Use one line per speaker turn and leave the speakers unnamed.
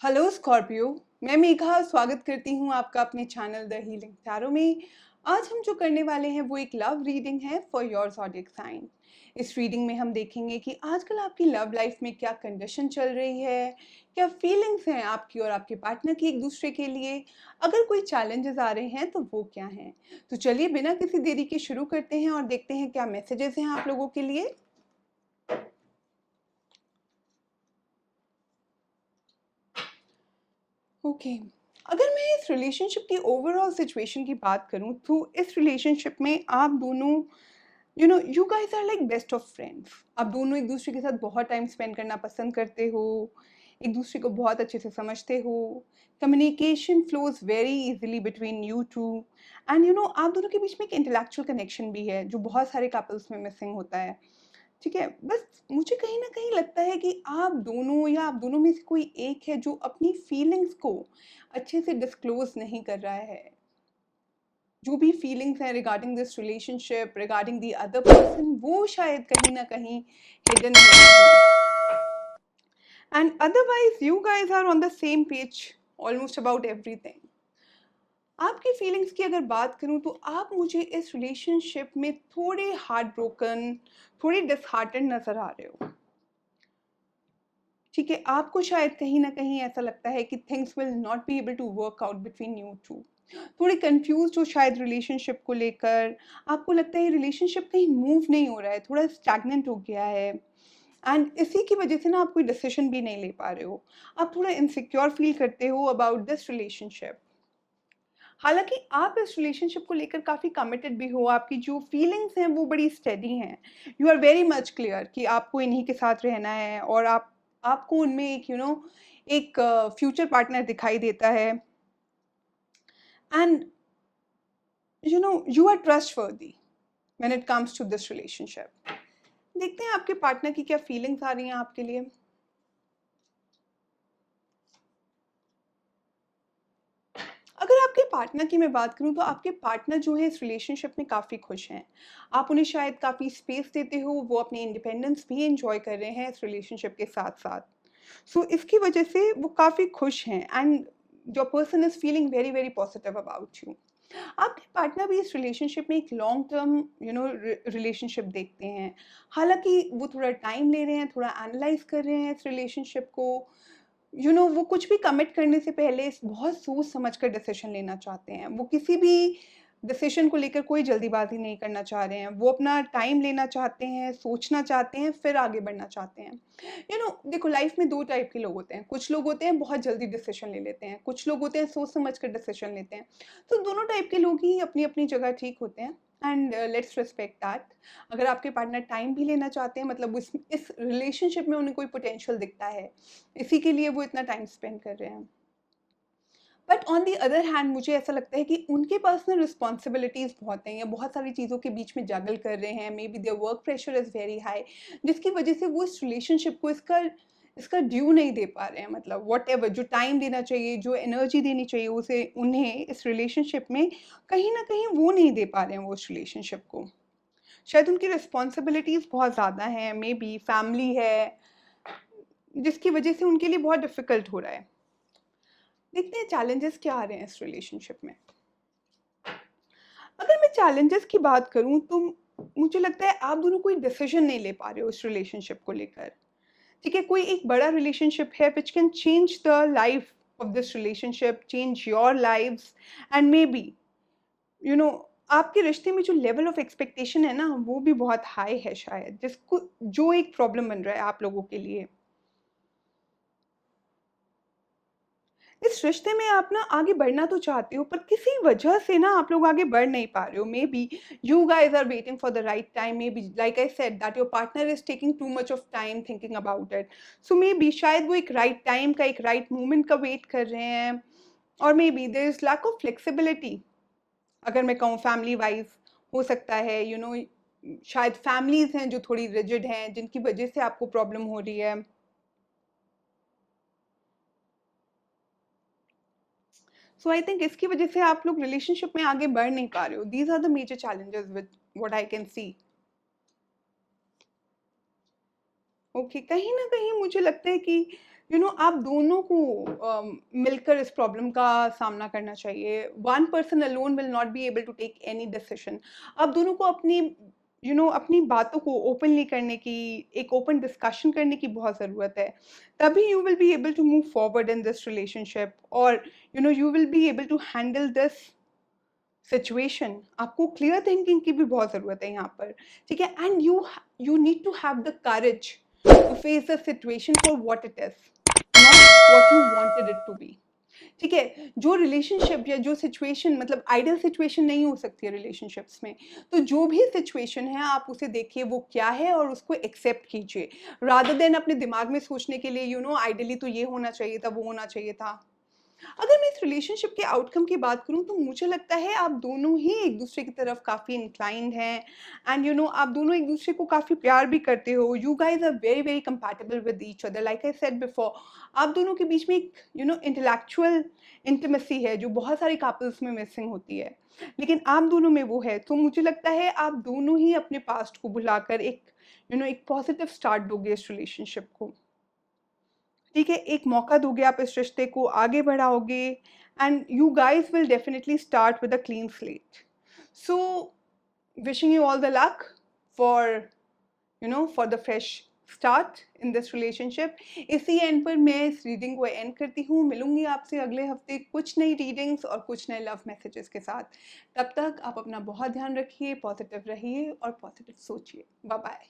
Hello Scorpio. मैं मेघा स्वागत करती हूँ आपका अपने चैनल द हीलिंग टैरो में। आज हम जो करने वाले हैं वो एक लव रीडिंग है फॉर योर ज़ोडिएक साइन। इस रीडिंग में हम देखेंगे कि आजकल आपकी लव लाइफ में क्या कंडीशन चल रही है, क्या फीलिंग्स हैं आपकी और आपके पार्टनर की एक दूसरे के लिए, अगर कोई चैलेंजेस आ रहे हैं तो वो क्या हैं। तो चलिए बिना किसी देरी के शुरू करते हैं और देखते हैं क्या मैसेजेस हैं आप लोगों के लिए। ओके, अगर मैं इस रिलेशनशिप की ओवरऑल सिचुएशन की बात करूं तो इस रिलेशनशिप में आप दोनों you guys are like best of friends. आप दोनों एक दूसरे के साथ बहुत टाइम स्पेंड करना पसंद करते हो, एक दूसरे को बहुत अच्छे से समझते हो। Communication flows very easily between you two and आप दोनों के बीच में एक इंटेलेक्चुअल कनेक्शन भी है जो बहुत सारे कपल्स में मिसिंग होता है। ठीक है, बस मुझे कहीं न कहीं लगता है कि आप दोनों या आप दोनों में से कोई एक है जो अपनी फीलिंग्स को अच्छे से डिस्क्लोज़ नहीं कर रहा है। जो भी फीलिंग्स हैं regarding this relationship, regarding the other person, वो शायद कहीं न कहीं हिडन है। And otherwise you guys are on the same page almost about everything. आपकी फीलिंग्स की अगर बात करूं तो आप मुझे इस रिलेशनशिप में थोड़े हार्ट ब्रोकन, थोड़े डिसहार्टेंड नज़र आ रहे हो। ठीक है, आपको शायद कहीं न कहीं ऐसा लगता है कि things will not be able to work out between you two. थोड़े कन्फ्यूज़्ड हो शायद रिलेशनशिप को लेकर। आपको लगता है रिलेशनशिप कहीं मूव नहीं हो रहा है, थोड़ा स्टैग्नेंट हो गया है एंड इसी की वजह से ना आप कोई डिसीजन भी नहीं ले पा रहे हो। आप थोड़ा इनसिक्योर फील करते हो अबाउट दिस रिलेशनशिप। हालाँकि आप इस रिलेशनशिप को लेकर काफ़ी कमिटेड भी हो, आपकी जो फीलिंग्स हैं वो बड़ी स्टेडी हैं। You are very much clear कि आपको इन्हीं के साथ रहना है और आपको उनमें एक एक फ्यूचर पार्टनर दिखाई देता है and you are trustworthy when it comes to this relationship. देखते हैं आपके पार्टनर की क्या फीलिंग्स आ रही हैं आपके लिए। अगर आपके पार्टनर की मैं बात करूँ तो आपके पार्टनर जो है इस रिलेशनशिप में काफ़ी खुश हैं। आप उन्हें शायद काफ़ी स्पेस देते हो, वो अपनी इंडिपेंडेंस भी एंजॉय कर रहे हैं इस रिलेशनशिप के साथ-साथ। सो इसकी वजह से वो काफ़ी खुश हैं and your person is feeling very, very positive about you. आपके पार्टनर भी इस रिलेशनशिप में एक लॉन्ग टर्म रिलेशनशिप देखते हैं। हालाँकि वो थोड़ा टाइम ले रहे हैं, थोड़ा एनालाइज़ कर रहे हैं इस रिलेशनशिप को। वो कुछ भी कमिट करने से पहले बहुत सोच समझ कर डिसीजन लेना चाहते हैं। वो किसी भी डिसीजन को लेकर कोई जल्दीबाजी नहीं करना चाह रहे हैं। वो अपना टाइम लेना चाहते हैं, सोचना चाहते हैं, फिर आगे बढ़ना चाहते हैं। देखो लाइफ में 2 टाइप के लोग होते हैं। कुछ लोग होते हैं बहुत जल्दी डिसीजन ले लेते हैं, कुछ लोग होते हैं सोच समझ कर डिसीजन लेते हैं। तो दोनों टाइप के लोग ही अपनी-अपनी जगह ठीक होते हैं एंड लेट्स रिस्पेक्ट दैट। अगर आपके पार्टनर टाइम भी लेना चाहते हैं मतलब इस रिलेशनशिप में उन्हें कोई पोटेंशियल दिखता है, इसी के लिए वो इतना टाइम स्पेंड कर रहे हैं। But on the other hand मुझे ऐसा लगता है कि उनके पर्सनल रिस्पॉन्सिबिलिटीज़ बहुत हैं या बहुत सारी चीज़ों के बीच में जगल कर रहे हैं। May be their work pressure is very high, जिसकी वजह से वो इस रिलेशनशिप को इसका इसका ड्यू नहीं दे पा रहे हैं। मतलब व्हाटएवर जो टाइम देना चाहिए, जो एनर्जी देनी चाहिए उसे उन्हें इस रिलेशनशिप में, कहीं न कहीं वो नहीं दे पा रहे हैं वो उस रिलेशनशिप को। शायद उनकी रिस्पॉन्सिबिलिटीज़ बहुत ज़्यादा हैं, मे बी फैमिली है, जिसकी वजह से उनके लिए बहुत डिफ़िकल्ट हो रहा है। देखते हैं चैलेंजेस क्या आ रहे हैं इस रिलेशनशिप में। अगर मैं चैलेंजेस की बात करूँ तो मुझे लगता है आप दोनों कोई डिसीजन नहीं ले पा रहे हो इस रिलेशनशिप को लेकर। ठीक है, कोई एक बड़ा रिलेशनशिप है which can change the life of this relationship, change your lives and may be you know आपके रिश्ते में जो लेवल ऑफ एक्सपेक्टेशन है ना वो भी बहुत हाई है शायद, जिसको जो एक प्रॉब्लम बन रहा है आप लोगों के लिए। इस रिश्ते में आप ना आगे बढ़ना तो चाहते हो पर किसी वजह से ना आप लोग आगे बढ़ नहीं पा रहे हो। Maybe you guys are waiting for the right time, maybe like I said that your partner is taking too much of time thinking about it. So maybe शायद वो एक राइट टाइम का, एक right moment का wait कर रहे हैं। और maybe there is lack of flexibility. अगर मैं कहूँ फैमिली वाइज हो सकता है शायद फैमिलीज हैं जो थोड़ी रिजिड हैं जिनकी वजह से आपको प्रॉब्लम हो रही है। सो आई थिंक इसकी वजह से आप लोग रिलेशनशिप में आगे बढ़ नहीं पा रहे हो। These are the major challenges with what I can see. Okay, कहीं न कहीं मुझे लगता है कि आप दोनों को मिलकर इस प्रॉब्लम का सामना करना चाहिए। One person alone will not be able to take any decision. आप दोनों को अपनी अपनी बातों को ओपनली करने की, एक ओपन डिस्कशन करने की बहुत ज़रूरत है। तभी you will be able to move forward in this relationship, और you will be able to handle this situation. आपको क्लियर थिंकिंग की भी बहुत ज़रूरत है यहाँ पर, ठीक है? And you need to have the courage to face the situation for what it is, not what you wanted it to be. ठीक है? जो रिलेशनशिप या जो सिचुएशन, मतलब आइडियल सिचुएशन नहीं हो सकती है रिलेशनशिप्स में। तो जो भी सिचुएशन है आप उसे देखिए वो क्या है और उसको एक्सेप्ट कीजिए, रादर देन अपने दिमाग में सोचने के लिए आइडियली तो ये होना चाहिए था, वो होना चाहिए था। अगर मैं इस रिलेशनशिप के आउटकम की बात करूँ तो मुझे लगता है आप दोनों ही एक दूसरे की तरफ काफ़ी इंक्लाइंड हैं, एंड आप दोनों एक दूसरे को काफ़ी प्यार भी करते हो। You guys are very very compatible with each other, like I said before. आप दोनों के बीच में एक इंटेलेक्चुअल इंटीमेसी है जो बहुत सारे कपल्स में मिसिंग होती है, लेकिन आप दोनों में वो है। तो मुझे लगता है आप दोनों ही अपने पास्ट को भुलाकर एक एक पॉजिटिव स्टार्ट दोगे इस रिलेशनशिप को। ठीक है, एक मौका दोगे, आप इस रिश्ते को आगे बढ़ाओगे, and you guys will definitely start with a clean slate. So wishing you all the luck for for the fresh start in this relationship. इसी एंड पर मैं इस रीडिंग को एंड करती हूँ। मिलूंगी आपसे अगले हफ्ते कुछ नई रीडिंग्स और कुछ नए लव मैसेजेस के साथ। तब तक आप अपना बहुत ध्यान रखिए, पॉजिटिव रहिए और पॉजिटिव सोचिए। Bye bye.